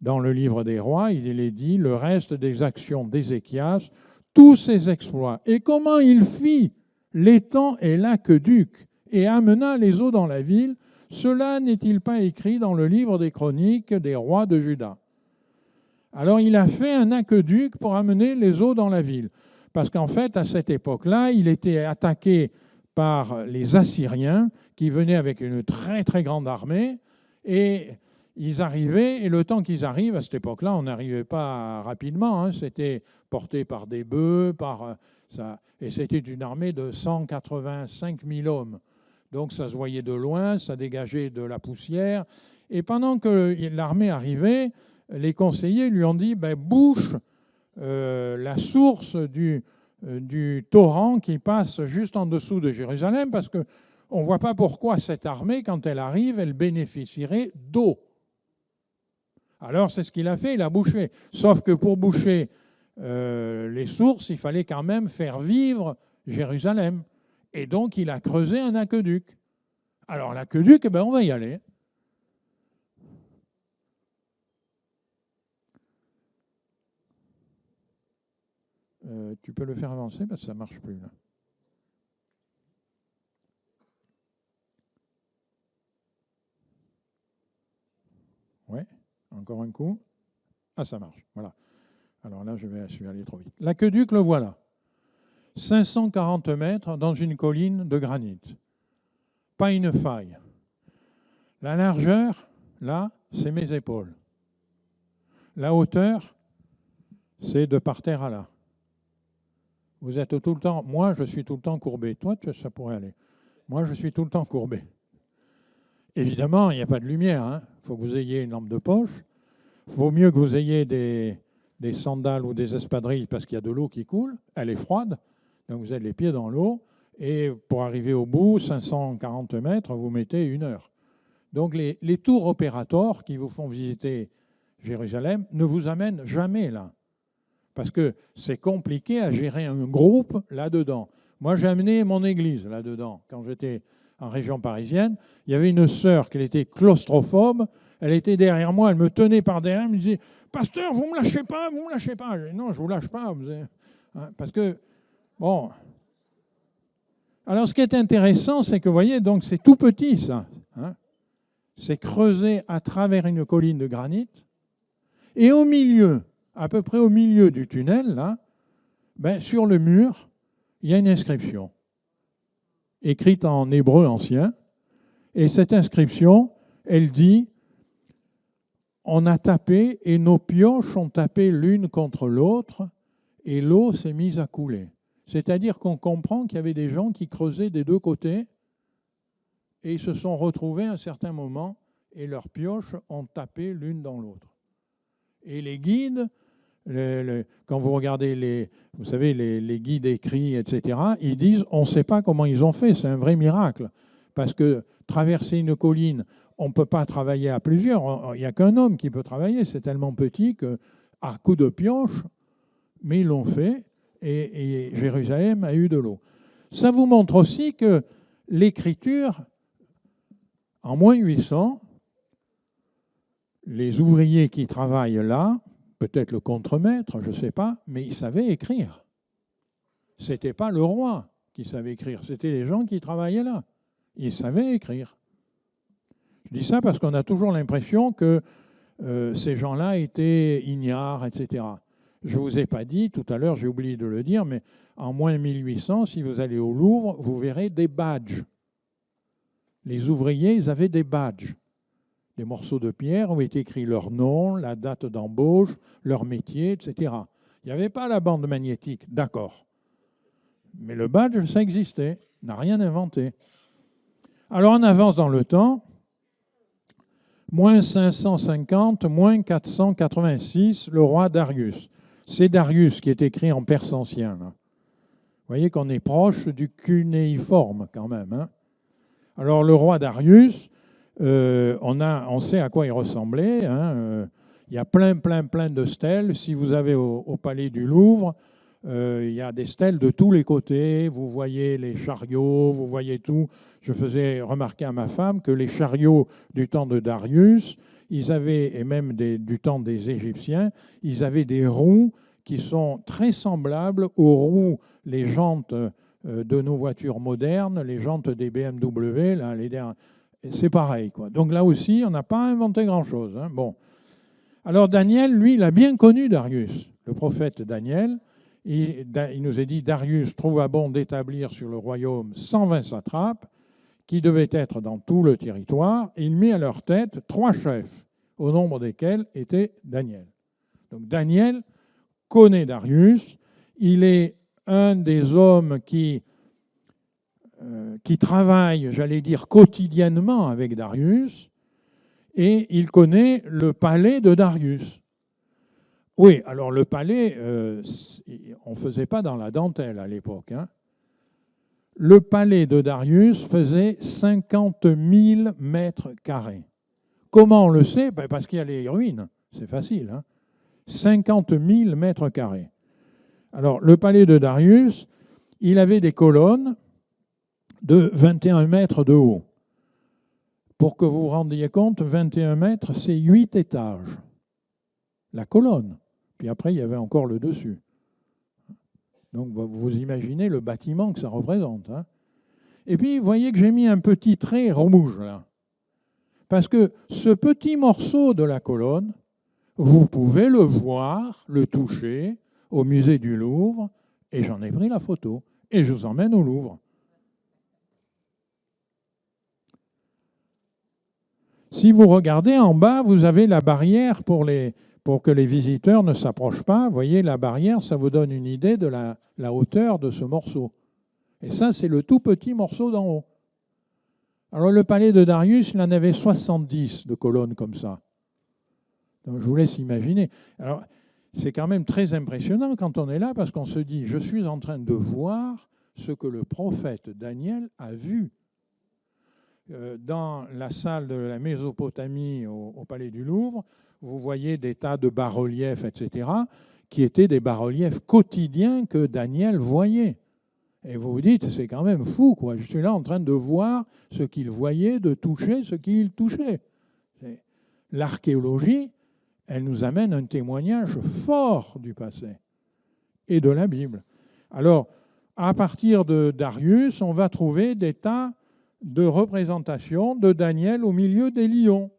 dans le livre des rois, il est dit le reste des actions d'Ézéchias, tous ses exploits, et comment il fit l'étang et l'aqueduc, et amena les eaux dans la ville, cela n'est-il pas écrit dans le livre des chroniques des rois de Juda? Alors il a fait un aqueduc pour amener les eaux dans la ville, parce qu'en fait, à cette époque-là, il était attaqué par les Assyriens, qui venaient avec une très très grande armée, et ils arrivaient, et le temps qu'ils arrivent, à cette époque-là, on n'arrivait pas rapidement, hein, c'était porté par des bœufs, et c'était une armée de 185 000 hommes. Donc ça se voyait de loin, ça dégageait de la poussière, et pendant que l'armée arrivait, les conseillers lui ont dit bouche la source du torrent qui passe juste en dessous de Jérusalem, parce qu'on ne voit pas pourquoi cette armée, quand elle arrive, elle bénéficierait d'eau. Alors c'est ce qu'il a fait, il a bouché. Sauf que pour boucher les sources, il fallait quand même faire vivre Jérusalem. Et donc il a creusé un aqueduc. Alors l'aqueduc, on va y aller. Tu peux le faire avancer parce que ça ne marche plus là. Oui, encore un coup. Ah, ça marche, voilà. Alors là, je vais aller trop vite. L'aqueduc, le voilà. 540 mètres dans une colline de granit. Pas une faille. La largeur, là, c'est mes épaules. La hauteur, c'est de par terre à là. Vous êtes tout le temps... Moi, je suis tout le temps courbé. Toi, ça pourrait aller. Moi, je suis tout le temps courbé. Évidemment, il n'y a pas de lumière. Il faut que vous ayez une lampe de poche. Il vaut mieux que vous ayez des sandales ou des espadrilles parce qu'il y a de l'eau qui coule. Elle est froide. Donc, vous avez les pieds dans l'eau. Et pour arriver au bout, 540 mètres, vous mettez 1 heure. Donc, les tours opérateurs qui vous font visiter Jérusalem ne vous amènent jamais là. Parce que c'est compliqué à gérer un groupe là-dedans. Moi, j'ai amené mon église là-dedans. Quand j'étais en région parisienne, il y avait une sœur qui était claustrophobe. Elle était derrière moi, elle me tenait par derrière, elle me disait « Pasteur, vous ne me lâchez pas, vous ne me lâchez pas. » Je dis « Non, je ne vous lâche pas. » Parce que, bon... Alors, ce qui est intéressant, c'est que, vous voyez, donc c'est tout petit, ça. C'est creusé à travers une colline de granit. Et au milieu, à peu près au milieu du tunnel, là, sur le mur, il y a une inscription écrite en hébreu ancien. Et cette inscription, elle dit « On a tapé et nos pioches ont tapé l'une contre l'autre et l'eau s'est mise à couler. » C'est-à-dire qu'on comprend qu'il y avait des gens qui creusaient des deux côtés et ils se sont retrouvés à un certain moment et leurs pioches ont tapé l'une dans l'autre. Et les guides, quand vous regardez vous savez, les guides écrits, etc., ils disent on ne sait pas comment ils ont fait, c'est un vrai miracle. Parce que traverser une colline, on ne peut pas travailler à plusieurs, il n'y a qu'un homme qui peut travailler, c'est tellement petit qu'à coups de pioche, mais ils l'ont fait et Jérusalem a eu de l'eau. Ça vous montre aussi que l'écriture, en moins 800, les ouvriers qui travaillent là, peut-être le contremaître, je ne sais pas, mais ils savaient écrire. Ce n'était pas le roi qui savait écrire, c'était les gens qui travaillaient là. Ils savaient écrire. Je dis ça parce qu'on a toujours l'impression que ces gens-là étaient ignares, etc. Je ne vous ai pas dit, tout à l'heure, j'ai oublié de le dire, mais en moins 1800, si vous allez au Louvre, vous verrez des badges. Les ouvriers, ils avaient des badges. Des morceaux de pierre où est écrit leur nom, la date d'embauche, leur métier, etc. Il n'y avait pas la bande magnétique, d'accord. Mais le badge, ça existait, n'a rien inventé. Alors on avance dans le temps, moins 550, moins 486, le roi Darius. C'est Darius qui est écrit en perse ancien. Là. Vous voyez qu'on est proche du cunéiforme quand même. Alors le roi Darius, on sait à quoi il ressemblait. Il y a plein de stèles. Si vous avez au palais du Louvre, il y a des stèles de tous les côtés. Vous voyez les chariots, vous voyez tout. Je faisais remarquer à ma femme que les chariots du temps de Darius, ils avaient, et même du temps des Égyptiens, ils avaient des roues qui sont très semblables aux roues, les jantes de nos voitures modernes, les jantes des BMW, là, c'est pareil, quoi. Donc là aussi, on n'a pas inventé grand-chose, hein. Bon. Alors Daniel, lui, il a bien connu Darius, le prophète Daniel. Il nous est dit, Darius trouva bon d'établir sur le royaume 120 satrapes, qui devaient être dans tout le territoire, et il mit à leur tête 3 chefs, au nombre desquels était Daniel. Donc Daniel connaît Darius, il est un des hommes qui travaille, j'allais dire, quotidiennement avec Darius, et il connaît le palais de Darius. Oui, alors le palais, on ne faisait pas dans la dentelle à l'époque, hein. Le palais de Darius faisait 50 000 mètres carrés. Comment on le sait? Ben parce qu'il y a les ruines, c'est facile, hein. 50 000 mètres carrés. Alors, le palais de Darius, il avait des colonnes de 21 mètres de haut. Pour que vous vous rendiez compte, 21 mètres, c'est 8 étages. La colonne. Puis après, il y avait encore le dessus. Donc, vous imaginez le bâtiment que ça représente, hein. Et puis, vous voyez que j'ai mis un petit trait rouge, là. Parce que ce petit morceau de la colonne, vous pouvez le voir, le toucher au musée du Louvre, et j'en ai pris la photo. Et je vous emmène au Louvre. Si vous regardez en bas, vous avez la barrière pour que les visiteurs ne s'approchent pas. Vous voyez, la barrière, ça vous donne une idée de la hauteur de ce morceau. Et ça, c'est le tout petit morceau d'en haut. Alors, le palais de Darius, il en avait 70 de colonnes comme ça. Donc, je vous laisse imaginer. Alors, c'est quand même très impressionnant quand on est là, parce qu'on se dit, je suis en train de voir ce que le prophète Daniel a vu. Dans la salle de la Mésopotamie au Palais du Louvre, vous voyez des tas de bas-reliefs, etc., qui étaient des bas-reliefs quotidiens que Daniel voyait. Et vous vous dites, c'est quand même fou, quoi. Je suis là en train de voir ce qu'il voyait, de toucher ce qu'il touchait. L'archéologie, elle nous amène un témoignage fort du passé et de la Bible. Alors, à partir de Darius, on va trouver des tas de représentations de Daniel au milieu des lions.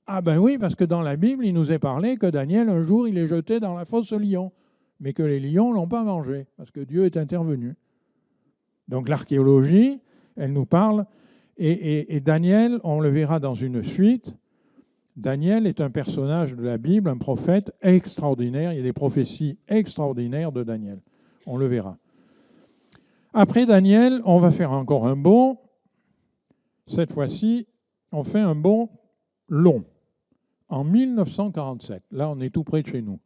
Ah ben oui, parce que dans la Bible, il nous est parlé que Daniel, un jour, il est jeté dans la fosse aux lions, mais que les lions ne l'ont pas mangé, parce que Dieu est intervenu. Donc l'archéologie, elle nous parle, et Daniel, on le verra dans une suite, Daniel est un personnage de la Bible, un prophète extraordinaire, il y a des prophéties extraordinaires de Daniel, on le verra. Après Daniel, on va faire encore un bond. Cette fois-ci, on fait un bond long, en 1947. Là, on est tout près de chez nous.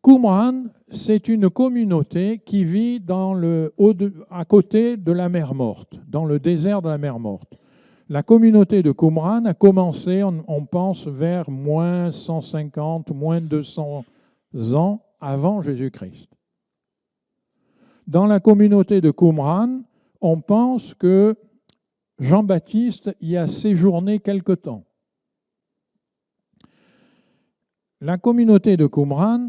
Qumran, c'est une communauté qui vit à côté de la mer Morte, dans le désert de la mer Morte. La communauté de Qumran a commencé, on pense, vers moins 150, moins 200 ans avant Jésus-Christ. Dans la communauté de Qumran, on pense que Jean-Baptiste y a séjourné quelque temps. La communauté de Qumran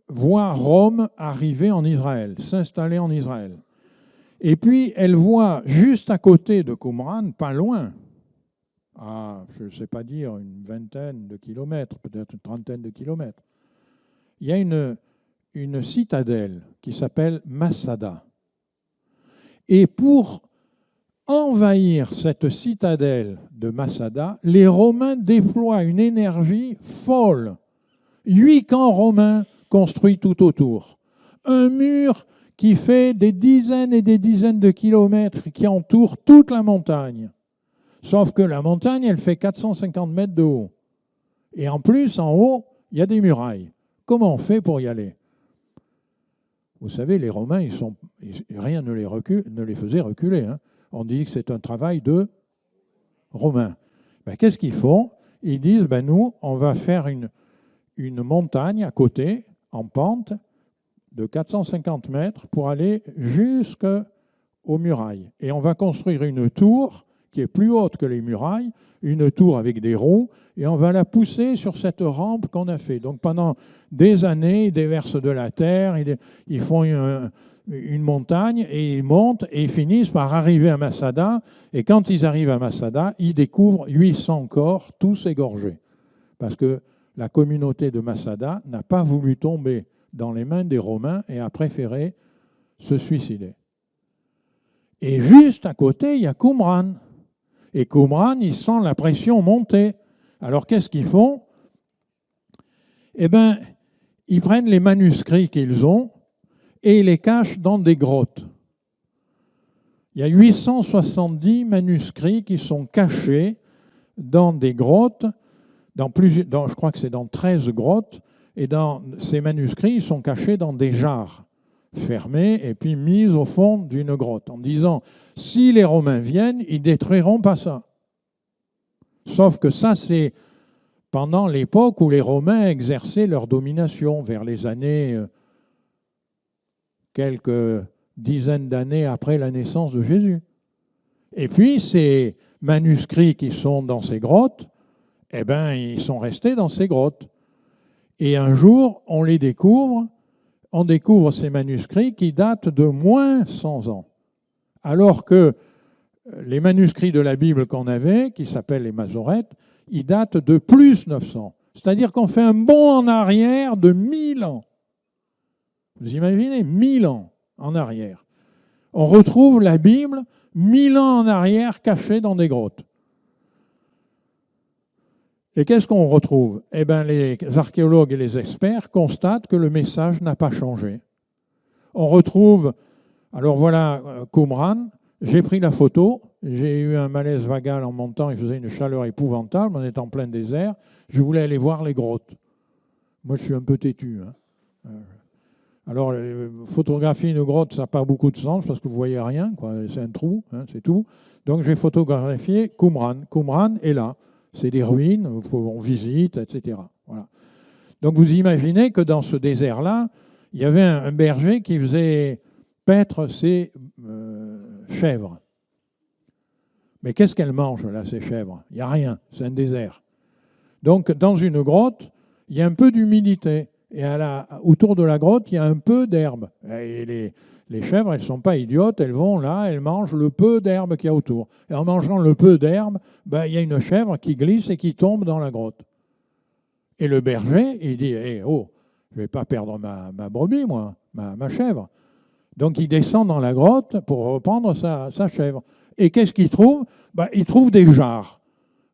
voit Rome arriver en Israël, s'installer en Israël. Et puis, elle voit juste à côté de Qumran, pas loin, à, je ne sais pas dire, une vingtaine de kilomètres, peut-être une trentaine de kilomètres, il y a une citadelle qui s'appelle Masada. Et pour envahir cette citadelle de Masada, les Romains déploient une énergie folle. 8 camps romains construits tout autour. Un mur qui fait des dizaines et des dizaines de kilomètres qui entoure toute la montagne. Sauf que la montagne, elle fait 450 mètres de haut. Et en plus, en haut, il y a des murailles. Comment on fait pour y aller? Vous savez, les Romains, rien ne les faisait reculer, hein. On dit que c'est un travail de Romains. Ben, qu'est-ce qu'ils font? Ils disent, ben, nous, on va faire une montagne à côté, en pente, de 450 mètres pour aller jusqu'aux murailles. Et on va construire une tour qui est plus haute que les murailles, une tour avec des roues, et on va la pousser sur cette rampe qu'on a fait. Donc pendant des années, ils déversent de la terre, ils font une montagne, et ils montent, et ils finissent par arriver à Masada. Et quand ils arrivent à Masada, ils découvrent 800 corps, tous égorgés. Parce que la communauté de Masada n'a pas voulu tomber dans les mains des Romains et a préféré se suicider. Et juste à côté, il y a Qumran. Et Qumran, il sent la pression monter. Alors qu'est-ce qu'ils font? Eh bien, ils prennent les manuscrits qu'ils ont et ils les cachent dans des grottes. Il y a 870 manuscrits qui sont cachés dans des grottes, je crois que c'est dans 13 grottes, et dans ces manuscrits, ils sont cachés dans des jarres fermées et puis mis au fond d'une grotte, en disant, si les Romains viennent, ils ne détruiront pas ça. Sauf que ça, c'est pendant l'époque où les Romains exerçaient leur domination, vers les années, quelques dizaines d'années après la naissance de Jésus. Et puis, ces manuscrits qui sont dans ces grottes, eh bien, ils sont restés dans ces grottes. Et un jour, on découvre ces manuscrits qui datent de moins 100 ans. Alors que les manuscrits de la Bible qu'on avait, qui s'appellent les Masorètes, ils datent de plus 900. C'est-à-dire qu'on fait un bond en arrière de 1000 ans. Vous imaginez, 1000 ans en arrière. On retrouve la Bible 1000 ans en arrière cachée dans des grottes. Et qu'est-ce qu'on retrouve? Eh bien, les archéologues et les experts constatent que le message n'a pas changé. On retrouve, alors voilà, Qumran, j'ai pris la photo, j'ai eu un malaise vagal en montant, il faisait une chaleur épouvantable, on est en plein désert, je voulais aller voir les grottes. Moi, je suis un peu têtu. Hein. Alors, photographier une grotte, ça n'a pas beaucoup de sens parce que vous ne voyez rien, quoi. C'est un trou, hein, c'est tout. Donc, j'ai photographié Qumran. Qumran est là. C'est des ruines, on visite, etc. Voilà. Donc vous imaginez que dans ce désert-là, il y avait un berger qui faisait paître ses chèvres. Mais qu'est-ce qu'elles mangent, là, ces chèvres? Il n'y a rien, c'est un désert. Donc dans une grotte, il y a un peu d'humidité. Et autour de la grotte, il y a un peu d'herbe. Et les chèvres, elles ne sont pas idiotes, elles vont là, elles mangent le peu d'herbe qu'il y a autour. Et en mangeant le peu d'herbe, ben, il y a une chèvre qui glisse et qui tombe dans la grotte. Et le berger, il dit, oh, je ne vais pas perdre ma brebis, moi, ma chèvre. Donc il descend dans la grotte pour reprendre sa chèvre. Et qu'est-ce qu'il trouve? Ben, il trouve des jarres.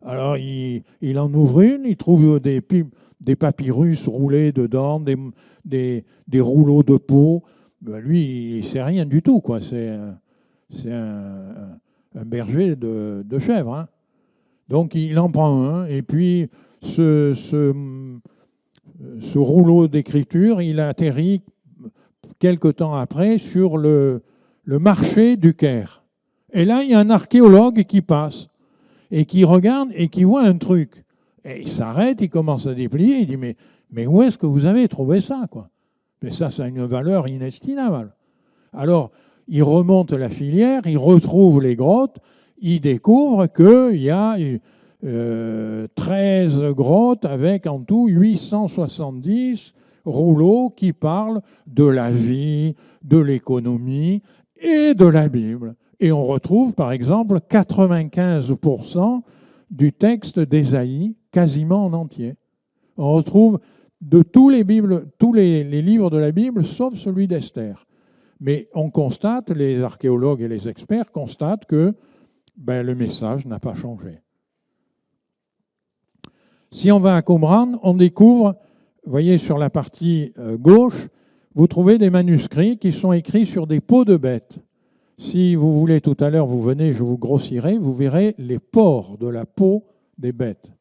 Alors il en ouvre une, il trouve des papyrus roulés dedans, des rouleaux de peau. Ben lui, il ne sait rien du tout, quoi. C'est un berger de chèvres. Hein. Donc il en prend un, et puis ce rouleau d'écriture, il atterrit quelque temps après sur le marché du Caire. Et là, il y a un archéologue qui passe et qui regarde et qui voit un truc. Et il s'arrête, il commence à déplier, il dit mais où est-ce que vous avez trouvé ça, quoi? Mais ça a une valeur inestimable. Alors, il remonte la filière, il retrouve les grottes, il découvre qu'il y a 13 grottes avec en tout 870 rouleaux qui parlent de la vie, de l'économie et de la Bible. Et on retrouve, par exemple, 95% du texte d'Ésaïe quasiment en entier. On retrouve de tous les livres de la Bible, sauf celui d'Esther. Mais on constate, les archéologues et les experts constatent que le message n'a pas changé. Si on va à Qumran, on découvre, vous voyez sur la partie gauche, vous trouvez des manuscrits qui sont écrits sur des peaux de bêtes. Si vous voulez, tout à l'heure, vous venez, je vous grossirai, vous verrez les pores de la peau des bêtes.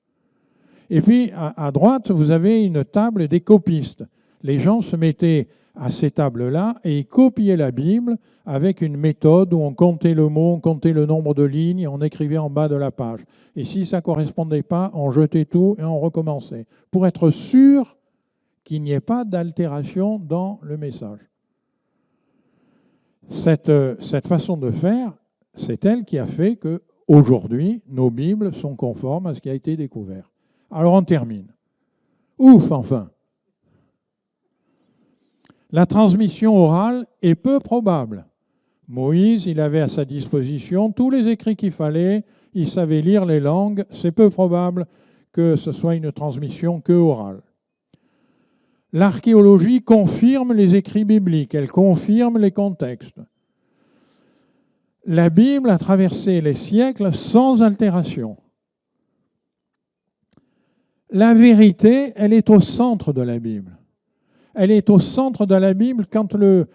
Et puis, à droite, vous avez une table des copistes. Les gens se mettaient à ces tables-là et ils copiaient la Bible avec une méthode où on comptait le mot, on comptait le nombre de lignes et on écrivait en bas de la page. Et si ça ne correspondait pas, on jetait tout et on recommençait, pour être sûr qu'il n'y ait pas d'altération dans le message. Cette façon de faire, c'est elle qui a fait que Aujourd'hui, nos Bibles sont conformes à ce qui a été découvert. Alors on termine. Ouf, enfin. La transmission orale est peu probable. Moïse, il avait à sa disposition tous les écrits qu'il fallait, il savait lire les langues, c'est peu probable que ce soit une transmission que orale. L'archéologie confirme les écrits bibliques, elle confirme les contextes. La Bible a traversé les siècles sans altération. La vérité, elle est au centre de la Bible. Elle est au centre de la Bible quand le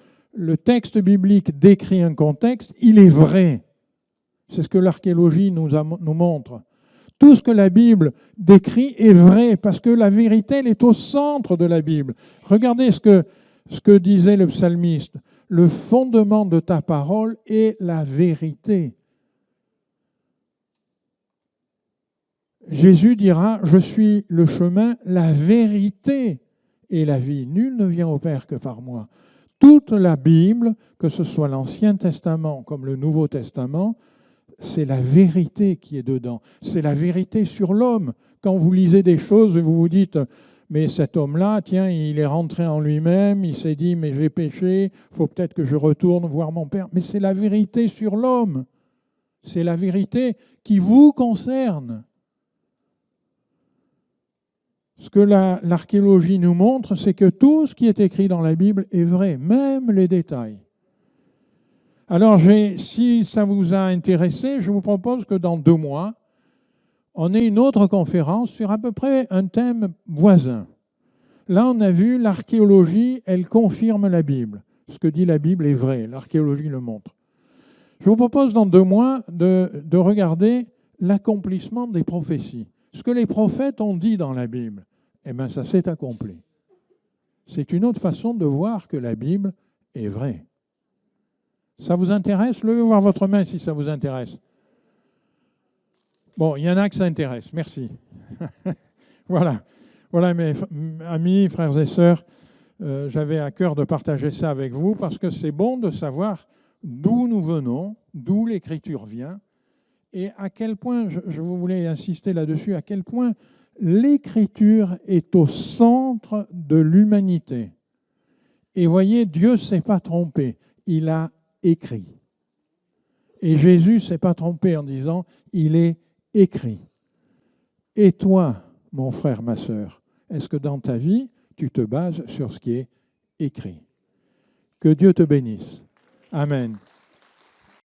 texte biblique décrit un contexte, il est vrai. C'est ce que l'archéologie nous montre. Tout ce que la Bible décrit est vrai, parce que la vérité, elle est au centre de la Bible. Regardez ce que disait le psalmiste. Le fondement de ta parole est la vérité. Jésus dira, je suis le chemin, la vérité et la vie. Nul ne vient au Père que par moi. Toute la Bible, que ce soit l'Ancien Testament comme le Nouveau Testament, c'est la vérité qui est dedans. C'est la vérité sur l'homme. Quand vous lisez des choses, vous vous dites, mais cet homme-là, tiens, il est rentré en lui-même, il s'est dit, mais j'ai péché, il faut peut-être que je retourne voir mon Père. Mais c'est la vérité sur l'homme. C'est la vérité qui vous concerne. Ce que l'archéologie nous montre, c'est que tout ce qui est écrit dans la Bible est vrai, même les détails. Alors, si ça vous a intéressé, je vous propose que dans 2 mois, on ait une autre conférence sur à peu près un thème voisin. Là, on a vu l'archéologie, elle confirme la Bible. Ce que dit la Bible est vrai, l'archéologie le montre. Je vous propose dans 2 mois de regarder l'accomplissement des prophéties. Ce que les prophètes ont dit dans la Bible, eh bien, ça s'est accompli. C'est une autre façon de voir que la Bible est vraie. Ça vous intéresse? Levez voir votre main si ça vous intéresse. Bon, il y en a que ça intéresse. Merci. Voilà. Voilà, mes amis, frères et sœurs, j'avais à cœur de partager ça avec vous parce que c'est bon de savoir d'où nous venons, d'où l'Écriture vient, et à quel point, je voulais insister là-dessus, à quel point l'Écriture est au centre de l'humanité. Et voyez, Dieu ne s'est pas trompé, il a écrit. Et Jésus ne s'est pas trompé en disant, il est écrit. Et toi, mon frère, ma sœur, est-ce que dans ta vie, tu te bases sur ce qui est écrit? Que Dieu te bénisse. Amen.